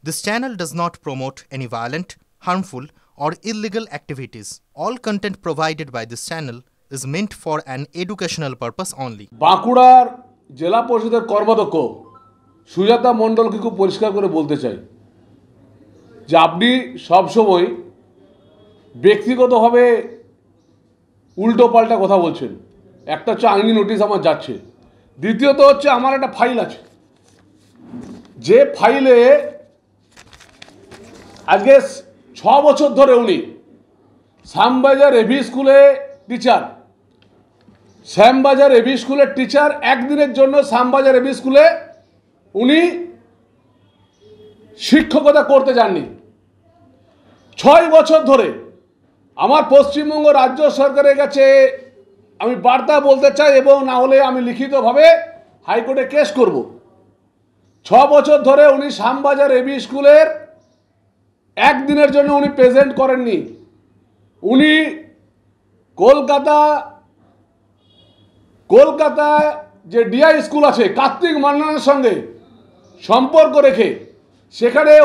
This channel does not promote any violent, harmful, or illegal activities. All content provided by this channel is meant for an educational purpose only. বাঁকুড়ার জেলা পরিষদের কর্মাধ্যক্ষ সুজাতা মণ্ডলকে খুব পরিষ্কার করে বলতে চাই যে আপনি সবসময় ব্যক্তিগতভাবে উল্টো পাল্টা কথা বলছেন। একটা হচ্ছে আইনি নোটিশ আমার যাচ্ছে, দ্বিতীয়ত হচ্ছে আমার একটা ফাইল আছে, যে ফাইলে আজকে 6 বছর ধরে উনি শ্যামবাজার এভি স্কুলে টিচার, শ্যামবাজার এভি স্কুলের টিচার একদিনের জন্য শ্যামবাজার এভি স্কুলে উনি শিক্ষকতা করতে যাননি। 6 বছর ধরে আমার পশ্চিমবঙ্গ রাজ্য সরকারের কাছে আমি বার্তা বলতে চাই, এবং না হলে আমি লিখিতভাবে হাইকোর্টে কেস করব। 6 বছর ধরে উনি শ্যামবাজার এভি স্কুলের একদিনের জন্য উনি প্রেজেন্ট করেননি। উনি কলকাতা যে ডিআই স্কুল আছে কার্তিক মান্নানের সঙ্গে সম্পর্ক রেখে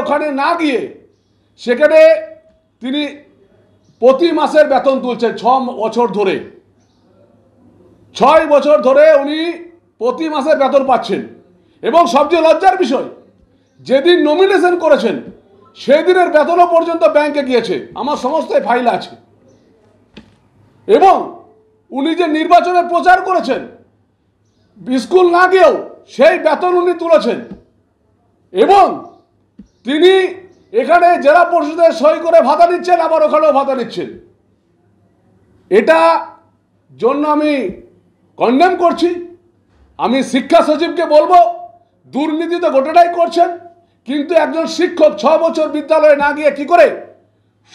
ওখানে না গিয়ে সেখানে তিনি প্রতি মাসের বেতন তুলছেন 6 বছর ধরে। 6 বছর ধরে উনি প্রতি মাসের বেতন পাচ্ছেন, এবং সবচেয়ে লজ্জার বিষয় যেদিন নমিনেশন করেছেন সেদিনের বেতনও পর্যন্ত ব্যাংকে গিয়েছে। আমার সমস্ত ফাইল আছে। এবং উনি যে নির্বাচনে প্রচার করেছেন স্কুল না গিয়েও সেই বেতন উনি তুলেছেন, এবং তিনি এখানে জেলা পরিষদের সই করে ভাতা নিচ্ছেন, আবার ওখানেও ভাতা নিচ্ছেন। এটা জন্য আমি কন্ডেম করছি। আমি শিক্ষা সচিবকে বলবো, দুর্নীতি তো গোটাটাই করছেন, কিন্তু একজন শিক্ষক 6 বছর বিদ্যালয়ে না গিয়ে কি করে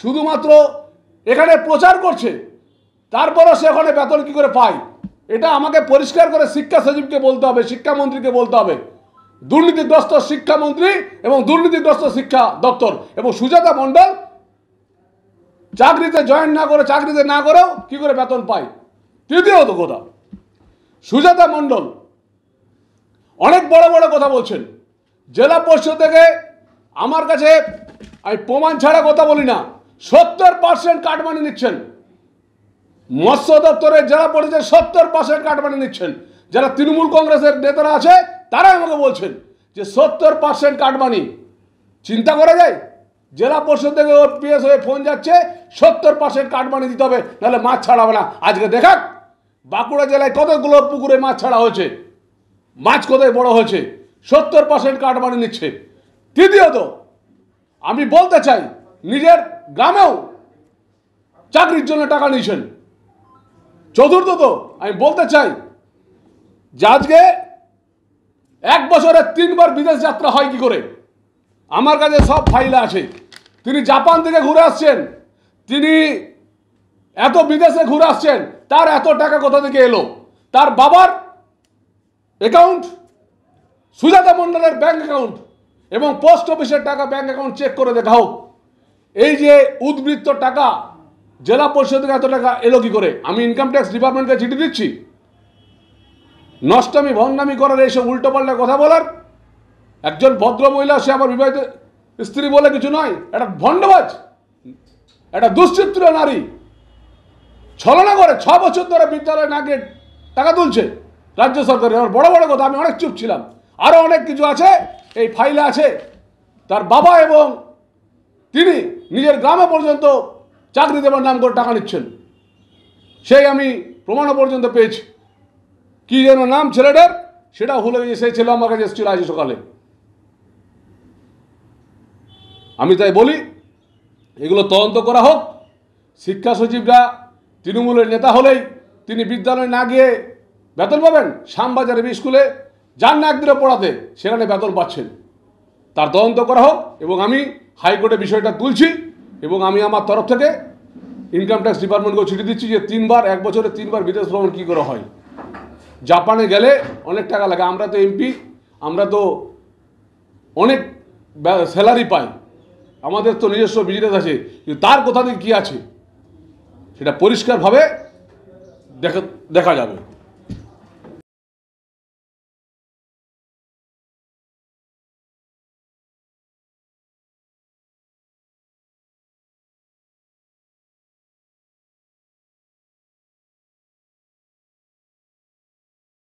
শুধুমাত্র এখানে প্রচার করছে, তারপরও সে ওখানে বেতন কি করে পায়? এটা আমাকে পরিষ্কার করে শিক্ষা সচিবকে বলতে হবে, শিক্ষামন্ত্রীকে বলতে হবে। দুর্নীতিগ্রস্ত শিক্ষামন্ত্রী এবং দুর্নীতিগ্রস্ত শিক্ষা দপ্তর এবং সুজাতা মণ্ডল চাকরিতে জয়েন না করে, চাকরিতে না করেও কি করে বেতন পায়? তৃতীয়ত কথা, সুজাতা মণ্ডল অনেক বড় বড় কথা বলছেন। জেলা পরিষদ থেকে আমার কাছে, আমি প্রমাণ ছাড়া কথা বলি না, 70% কাটমানি নিচ্ছেন। মৎস্য দপ্তরের জেলা পরিষদের 70% কাটমানি নিচ্ছেন। যারা তৃণমূল কংগ্রেসের নেতারা আছে তারা আমাকে বলছেন যে 70% কাটমানি। চিন্তা করা যায়? জেলা পরিষদ থেকে ওর পিএস হয়ে ফোন যাচ্ছে 70% কাটমানি দিতে হবে, নাহলে মাছ ছাড়াবে না। আজকে দেখাক বাঁকুড়া জেলায় কতগুলো পুকুরে মাছ ছাড়া হয়েছে, মাছ কোথায় বড় হয়েছে, 70% কাটমানি নিচ্ছে। তৃতীয়ত আমি বলতে চাই, নিজের গ্রামেও চাকরির জন্য টাকা নিয়েছেন। চতুর্থত আমি বলতে চাই যে আজকে 1 বছরে 3 বার বিদেশ যাত্রা হয় কি করে? আমার কাছে সব ফাইল আছে। তিনি জাপান থেকে ঘুরে আসছেন, তিনি এত বিদেশে ঘুরে আসছেন, তার এত টাকা কোথা থেকে এলো? তার বাবার অ্যাকাউন্ট, সুজাতা মণ্ডলের ব্যাংক অ্যাকাউন্ট এবং পোস্ট অফিসের টাকা ব্যাংক অ্যাকাউন্ট চেক করে দেখা হোক। এই যে উদ্বৃত্ত টাকা জেলা পরিষদ থেকে এত টাকা এলো কি করে? আমি ইনকাম ট্যাক্স ডিপার্টমেন্টকে চিঠি দিচ্ছি। নষ্টামি ভণ্ডামি করার, এইসব উল্টোপাল্টা কথা বলার একজন ভদ্র মহিলা, সে আমার বিবাহিত স্ত্রী বলে কিছু নয়, একটা ভণ্ডবাজ, একটা দুশ্চিত্র নারী, ছলনা করে 6 বছর ধরে বিদ্যালয়ে না গিয়ে টাকা তুলছে রাজ্য সরকারের। আমার বড় বড় কথা, আমি অনেক চুপ ছিলাম। আরও অনেক কিছু আছে, এই ফাইলে আছে। তার বাবা এবং তিনি নিজের গ্রামে পর্যন্ত চাকরি দেবার নাম করে টাকা নিচ্ছেন, সেই আমি প্রমাণও পর্যন্ত পেয়েছি। কি যেন নাম ছেলেটার, সেটা ভুলে গেছে। সেই ছেলে আমার কাছে এসেছিল আজ সকালে। আমি তাই বলি, এগুলো তদন্ত করা হোক। শিক্ষা সচিবরা তৃণমূলের নেতা হলেই তিনি বিদ্যালয়ে না গিয়ে বেতন পাবেন। শ্যামবাজার এভি স্কুলে যান না একদিনে পড়াতে, সেখানে বেতন পাচ্ছেন। তার তদন্ত করা হোক, এবং আমি হাইকোর্টে বিষয়টা তুলছি, এবং আমি আমার তরফ থেকে ইনকাম ট্যাক্স ডিপার্টমেন্টকেও চিঠি দিচ্ছি যে 3 বার, 1 বছরে 3 বার বিদেশ ভ্রমণ কী করে হয়? জাপানে গেলে অনেক টাকা লাগে। আমরা তো এমপি, আমরা তো অনেক স্যালারি পাই, আমাদের তো নিজস্ব বিজনেস আছে, কিন্তু তার কোথা থেকে কী আছে সেটা পরিষ্কারভাবে দেখা যাবে।